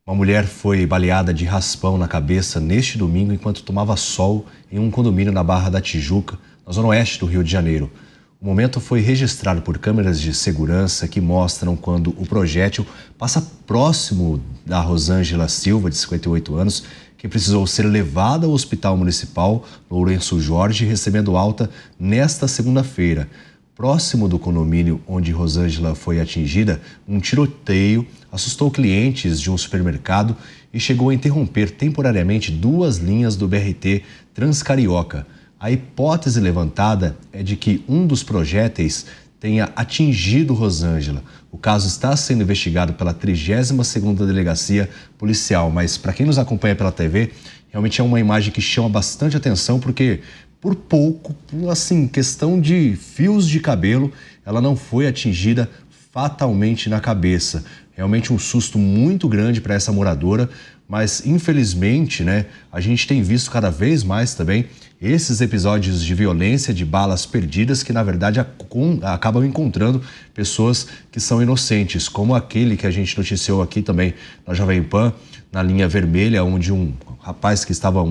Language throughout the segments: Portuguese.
Uma mulher foi baleada de raspão na cabeça neste domingo enquanto tomava sol em um condomínio na Barra da Tijuca, na zona oeste do Rio de Janeiro. O momento foi registrado por câmeras de segurança que mostram quando o projétil passa próximo da Rosângela Silva, de 58 anos, que precisou ser levada ao Hospital Municipal Lourenço Jorge, recebendo alta nesta segunda-feira. Próximo do condomínio onde Rosângela foi atingida, um tiroteio assustou clientes de um supermercado e chegou a interromper temporariamente 2 linhas do BRT Transcarioca. A hipótese levantada é de que um dos projéteis tenha atingido Rosângela. O caso está sendo investigado pela 32ª Delegacia Policial, mas para quem nos acompanha pela TV, realmente é uma imagem que chama bastante atenção, porque por pouco, assim, questão de fios de cabelo, ela não foi atingida fatalmente na cabeça. Realmente um susto muito grande para essa moradora, mas infelizmente, né, a gente tem visto cada vez mais também esses episódios de violência, de balas perdidas, que na verdade acabam encontrando pessoas que são inocentes, como aquele que a gente noticiou aqui também na Jovem Pan, na linha vermelha, onde um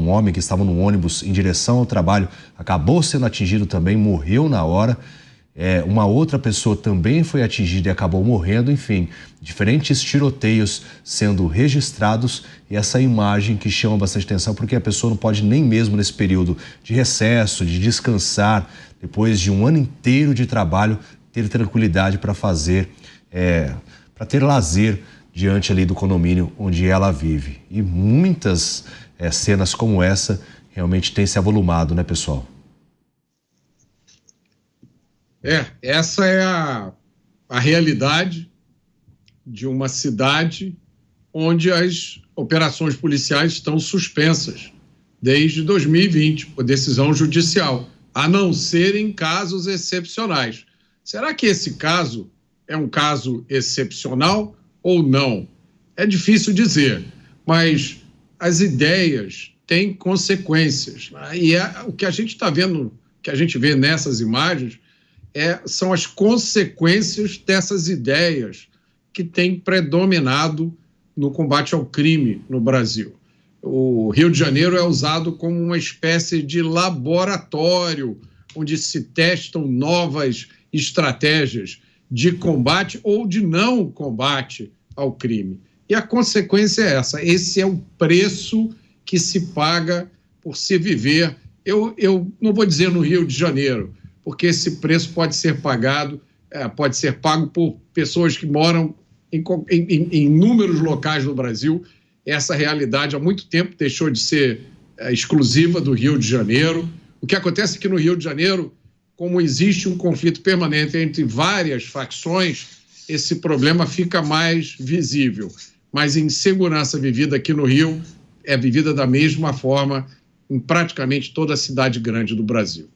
homem que estava no ônibus em direção ao trabalho, acabou sendo atingido também, morreu na hora. Uma outra pessoa também foi atingida e acabou morrendo. Enfim, diferentes tiroteios sendo registrados, e essa imagem que chama bastante atenção, porque a pessoa não pode nem mesmo nesse período de recesso, de descansar, depois de um ano inteiro de trabalho, ter tranquilidade para para ter lazer diante ali do condomínio onde ela vive. E muitas cenas como essa realmente têm se avolumado, né, pessoal? Essa é a realidade de uma cidade onde as operações policiais estão suspensas desde 2020, por decisão judicial, a não ser em casos excepcionais. Será que esse caso é um caso excepcional ou não? É difícil dizer, mas as ideias têm consequências. E o que a gente está vendo, que a gente vê nessas imagens, são as consequências dessas ideias que têm predominado no combate ao crime no Brasil. O Rio de Janeiro é usado como uma espécie de laboratório onde se testam novas estratégias de combate ou de não combate ao crime. E a consequência é essa. Esse é o preço que se paga por se viver. Eu não vou dizer no Rio de Janeiro, porque esse preço pode ser pago por pessoas que moram em inúmeros locais no Brasil. Essa realidade há muito tempo deixou de ser exclusiva do Rio de Janeiro. O que acontece é que no Rio de Janeiro, como existe um conflito permanente entre várias facções, esse problema fica mais visível. Mas a insegurança vivida aqui no Rio é vivida da mesma forma em praticamente toda a cidade grande do Brasil.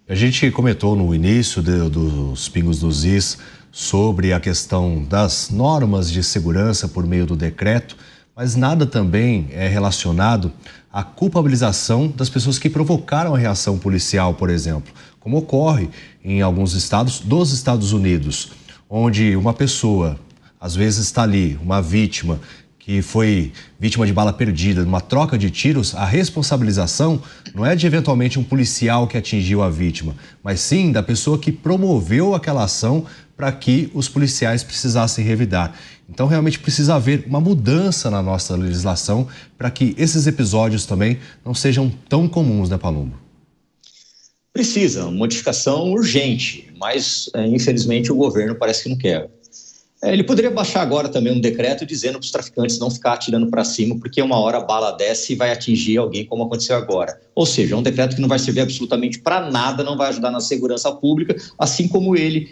A gente comentou no início dos Pingos dos Is sobre a questão das normas de segurança por meio do decreto, mas nada também é relacionado à culpabilização das pessoas que provocaram a reação policial, por exemplo, como ocorre em alguns estados dos Estados Unidos, onde uma pessoa, às vezes está ali, uma vítima, que foi vítima de bala perdida, numa troca de tiros, a responsabilização não é de eventualmente um policial que atingiu a vítima, mas sim da pessoa que promoveu aquela ação para que os policiais precisassem revidar. Então realmente precisa haver uma mudança na nossa legislação para que esses episódios também não sejam tão comuns, né, Palumbo? Precisa, modificação urgente, mas infelizmente o governo parece que não quer. Ele poderia baixar agora também um decreto dizendo para os traficantes não ficar atirando para cima, porque uma hora a bala desce e vai atingir alguém, como aconteceu agora. Ou seja, é um decreto que não vai servir absolutamente para nada, não vai ajudar na segurança pública, assim como ele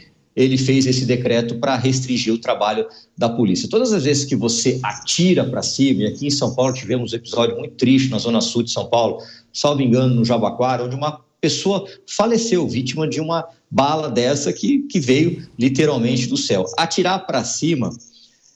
fez esse decreto para restringir o trabalho da polícia. Todas as vezes que você atira para cima, e aqui em São Paulo tivemos um episódio muito triste na zona sul de São Paulo, salvo engano, no Jabaquara, onde uma pessoa faleceu, vítima de uma bala dessa que veio literalmente do céu. Atirar para cima,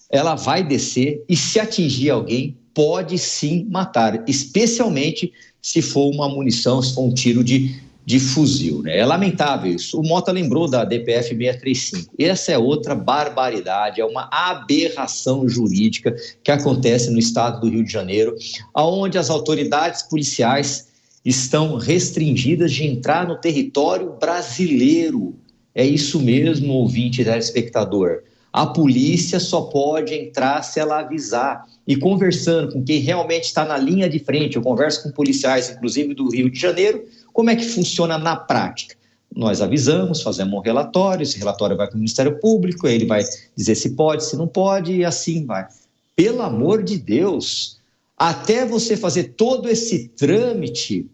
ela vai descer e se atingir alguém, pode sim matar, especialmente se for uma munição, se for um tiro de de fuzil, né? É lamentável isso. O Mota lembrou da DPF 635. Essa é outra barbaridade, é uma aberração jurídica que acontece no estado do Rio de Janeiro, onde as autoridades policiais estão restringidas de entrar no território brasileiro. É isso mesmo, ouvinte e telespectador. A polícia só pode entrar se ela avisar. E conversando com quem realmente está na linha de frente, eu converso com policiais, inclusive do Rio de Janeiro, como é que funciona na prática? Nós avisamos, fazemos um relatório, esse relatório vai para o Ministério Público, ele vai dizer se pode, se não pode, e assim vai. Pelo amor de Deus, até você fazer todo esse trâmite,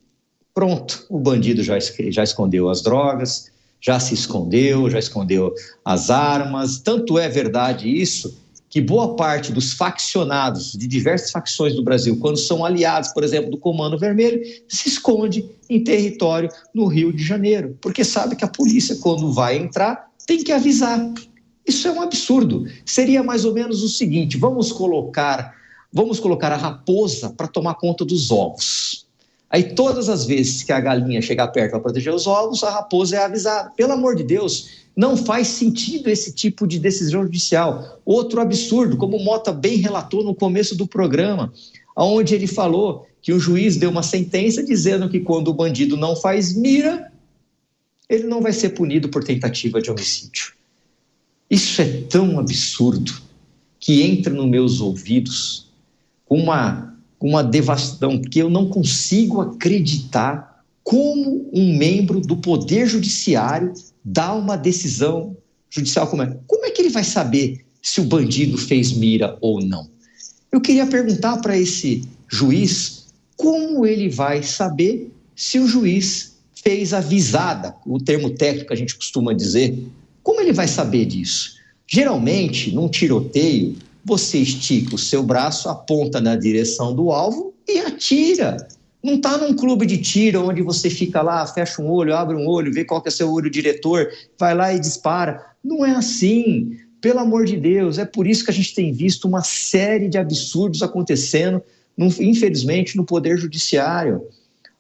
pronto, o bandido já escondeu as drogas, já escondeu as armas. Tanto é verdade isso, que boa parte dos faccionados de diversas facções do Brasil, quando são aliados, por exemplo, do Comando Vermelho, se esconde em território no Rio de Janeiro, porque sabe que a polícia, quando vai entrar, tem que avisar. Isso é um absurdo. Seria mais ou menos o seguinte: vamos colocar a raposa para tomar conta dos ovos. Aí todas as vezes que a galinha chegar perto para proteger os ovos, a raposa é avisada. Pelo amor de Deus, não faz sentido esse tipo de decisão judicial. Outro absurdo, como o Mota bem relatou no começo do programa, onde ele falou que o juiz deu uma sentença dizendo que quando o bandido não faz mira, ele não vai ser punido por tentativa de homicídio. Isso é tão absurdo que entra nos meus ouvidos com uma devastação que eu não consigo acreditar como um membro do Poder Judiciário dá uma decisão judicial como é. Como é que ele vai saber se o bandido fez mira ou não? Eu queria perguntar para esse juiz como ele vai saber se o juiz fez a visada, o termo técnico que a gente costuma dizer. Como ele vai saber disso? Geralmente, num tiroteio, você estica o seu braço, aponta na direção do alvo e atira. Não está num clube de tiro onde você fica lá, fecha um olho, abre um olho, vê qual que é seu olho diretor, vai lá e dispara. Não é assim, pelo amor de Deus. É por isso que a gente tem visto uma série de absurdos acontecendo, infelizmente, no Poder Judiciário,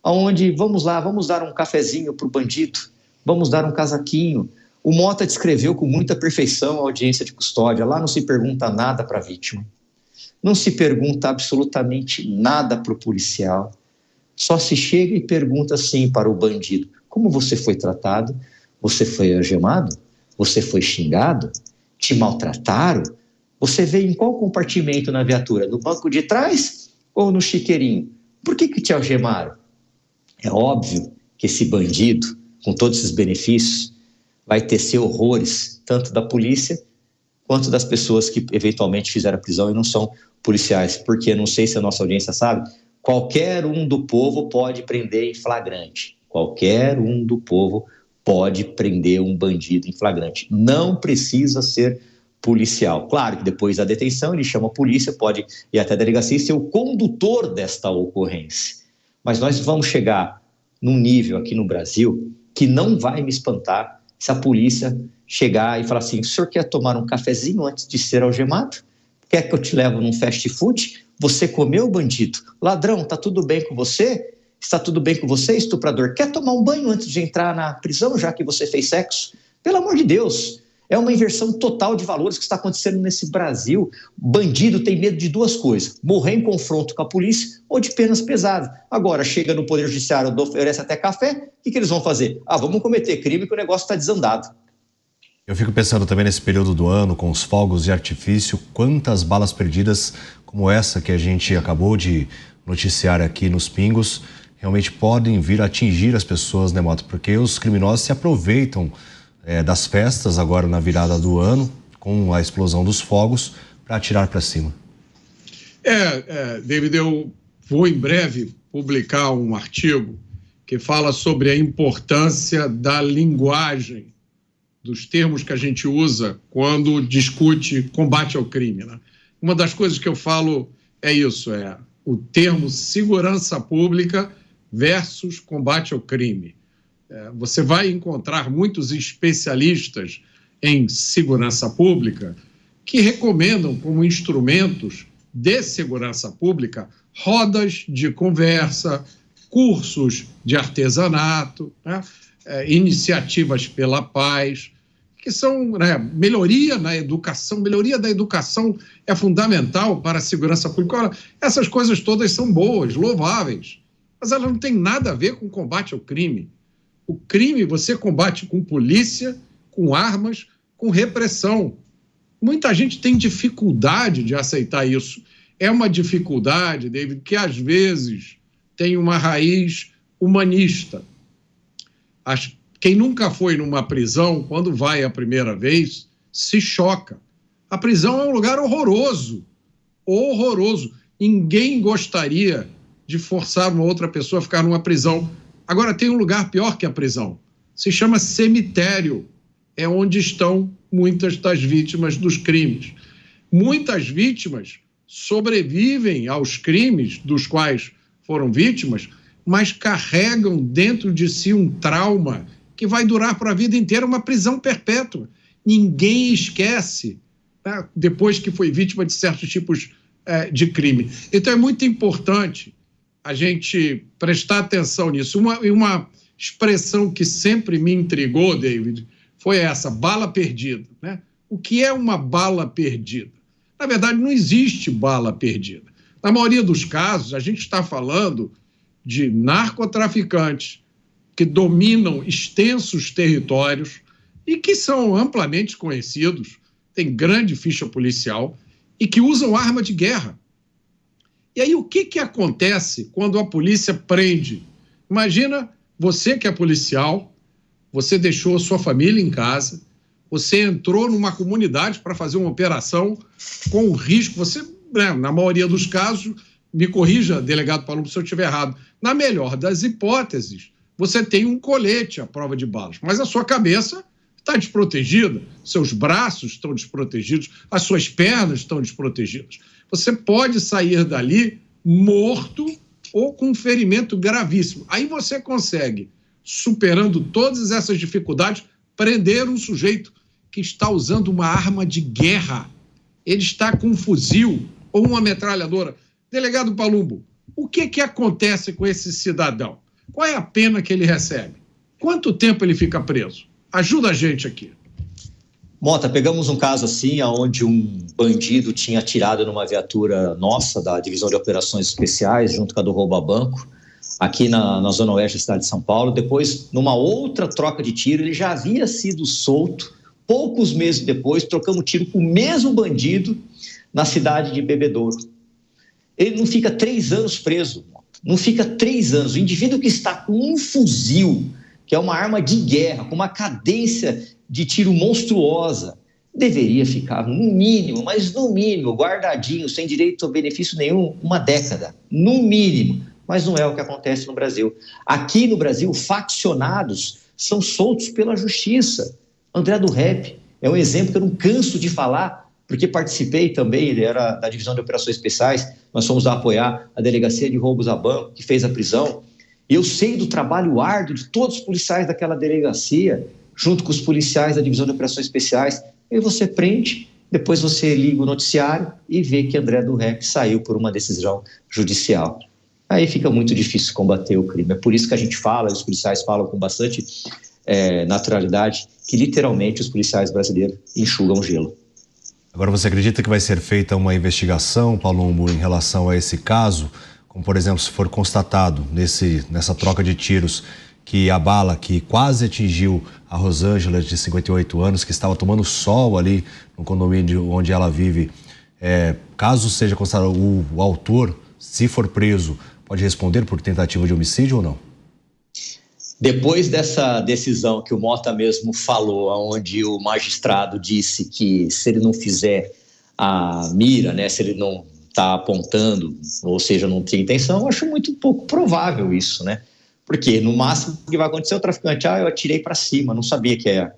onde, vamos lá, vamos dar um cafezinho para o bandido, vamos dar um casaquinho. O Mota descreveu com muita perfeição a audiência de custódia. Lá não se pergunta nada para a vítima, não se pergunta absolutamente nada para o policial. Só se chega e pergunta assim para o bandido: como você foi tratado? Você foi algemado? Você foi xingado? Te maltrataram? Você veio em qual compartimento na viatura? No banco de trás ou no chiqueirinho? Por que te algemaram? É óbvio que esse bandido, com todos esses benefícios, vai tecer horrores, tanto da polícia quanto das pessoas que eventualmente fizeram a prisão e não são policiais. Porque, não sei se a nossa audiência sabe, qualquer um do povo pode prender em flagrante. Qualquer um do povo pode prender um bandido em flagrante. Não precisa ser policial. Claro que depois da detenção ele chama a polícia, pode ir até a delegacia e ser o condutor desta ocorrência. Mas nós vamos chegar num nível aqui no Brasil que não vai me espantar se a polícia chegar e falar assim: o senhor quer tomar um cafezinho antes de ser algemado? Quer que eu te leve num fast food? Você comeu, bandido? Ladrão, tá tudo bem com você? Está tudo bem com você, estuprador? Quer tomar um banho antes de entrar na prisão, já que você fez sexo? Pelo amor de Deus, é uma inversão total de valores que está acontecendo nesse Brasil. Bandido tem medo de duas coisas: morrer em confronto com a polícia ou de penas pesadas. Agora, chega no Poder Judiciário, oferece até café, o que eles vão fazer? Vamos cometer crime que o negócio está desandado. Eu fico pensando também nesse período do ano, com os fogos de artifício, quantas balas perdidas como essa que a gente acabou de noticiar aqui nos Pingos, realmente podem vir a atingir as pessoas, né, Mota? Porque os criminosos se aproveitam das festas agora na virada do ano, com a explosão dos fogos, para atirar para cima. David, eu vou em breve publicar um artigo que fala sobre a importância da linguagem, dos termos que a gente usa quando discute combate ao crime, né? Uma das coisas que eu falo é isso, o termo segurança pública versus combate ao crime. Você vai encontrar muitos especialistas em segurança pública que recomendam como instrumentos de segurança pública rodas de conversa, cursos de artesanato, né? Iniciativas pela paz, que são, né, melhoria na educação. Melhoria da educação é fundamental para a segurança pública. Ora, essas coisas todas são boas, louváveis, mas elas não têm nada a ver com combate ao crime. O crime você combate com polícia, com armas, com repressão. Muita gente tem dificuldade de aceitar isso. É uma dificuldade, David, que às vezes tem uma raiz humanista. Quem nunca foi numa prisão, quando vai a primeira vez, se choca. A prisão é um lugar horroroso, horroroso. Ninguém gostaria de forçar uma outra pessoa a ficar numa prisão. Agora, tem um lugar pior que a prisão. Se chama cemitério. É onde estão muitas das vítimas dos crimes. Muitas vítimas sobrevivem aos crimes dos quais foram vítimas, mas carregam dentro de si um trauma que vai durar para a vida inteira, uma prisão perpétua. Ninguém esquece, né, depois que foi vítima de certos tipos de crime. Então é muito importante a gente prestar atenção nisso. Uma expressão que sempre me intrigou, David, foi essa, bala perdida, né? O que é uma bala perdida? Na verdade, não existe bala perdida. Na maioria dos casos, a gente está falando de narcotraficantes que dominam extensos territórios e que são amplamente conhecidos, têm grande ficha policial e que usam arma de guerra. E aí, o que acontece quando a polícia prende? Imagina você que é policial, você deixou a sua família em casa, você entrou numa comunidade para fazer uma operação com o risco, você, né, na maioria dos casos, me corrija, delegado Palumbo, se eu estiver errado, na melhor das hipóteses, você tem um colete à prova de balas, mas a sua cabeça está desprotegida, seus braços estão desprotegidos, as suas pernas estão desprotegidas. Você pode sair dali morto ou com um ferimento gravíssimo. Aí você consegue, superando todas essas dificuldades, prender um sujeito que está usando uma arma de guerra. Ele está com um fuzil ou uma metralhadora. Delegado Palumbo, o que acontece com esse cidadão? Qual é a pena que ele recebe? Quanto tempo ele fica preso? Ajuda a gente aqui. Mota, pegamos um caso assim, onde um bandido tinha atirado numa viatura nossa, da Divisão de Operações Especiais, junto com a do roubo a banco, aqui na zona oeste da cidade de São Paulo. Depois, numa outra troca de tiro, ele já havia sido solto. Poucos meses depois, trocamos tiro com o mesmo bandido na cidade de Bebedouro. Ele não fica 3 anos preso, não fica 3 anos. O indivíduo que está com um fuzil, que é uma arma de guerra, com uma cadência de tiro monstruosa, deveria ficar no mínimo, mas no mínimo, guardadinho, sem direito a benefício nenhum, 1 década, no mínimo. Mas não é o que acontece no Brasil. Aqui no Brasil, faccionados são soltos pela justiça. André do Rep é um exemplo que eu não canso de falar, porque participei também, ele era da Divisão de Operações Especiais, nós fomos lá apoiar a Delegacia de Roubos a Banco, que fez a prisão. Eu sei do trabalho árduo de todos os policiais daquela delegacia, junto com os policiais da Divisão de Operações Especiais. E você prende, depois você liga o noticiário e vê que André do Rep saiu por uma decisão judicial. Aí fica muito difícil combater o crime. É por isso que a gente fala, os policiais falam com bastante naturalidade, que literalmente os policiais brasileiros enxugam gelo. Agora, você acredita que vai ser feita uma investigação, Palumbo, em relação a esse caso? Como, por exemplo, se for constatado nessa troca de tiros que a bala que quase atingiu a Rosângela, de 58 anos, que estava tomando sol ali no condomínio onde ela vive, caso seja constatado o autor, se for preso, pode responder por tentativa de homicídio ou não? Depois dessa decisão que o Mota mesmo falou, onde o magistrado disse que se ele não fizer a mira, né, se ele não está apontando, ou seja, não tem intenção, eu acho muito pouco provável isso, né? Porque no máximo o que vai acontecer é o traficante, eu atirei para cima, não sabia que ia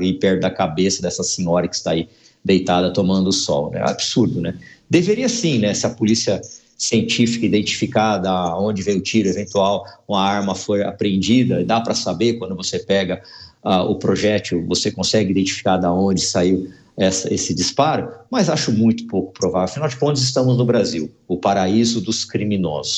ir perto da cabeça dessa senhora que está aí deitada tomando sol, né? Absurdo, né? Deveria sim, né? Se a polícia científica identificar da onde veio o tiro eventual, uma arma foi apreendida, dá para saber quando você pega o projétil, você consegue identificar da onde saiu esse disparo, mas acho muito pouco provável. Afinal de contas, estamos no Brasil, o paraíso dos criminosos.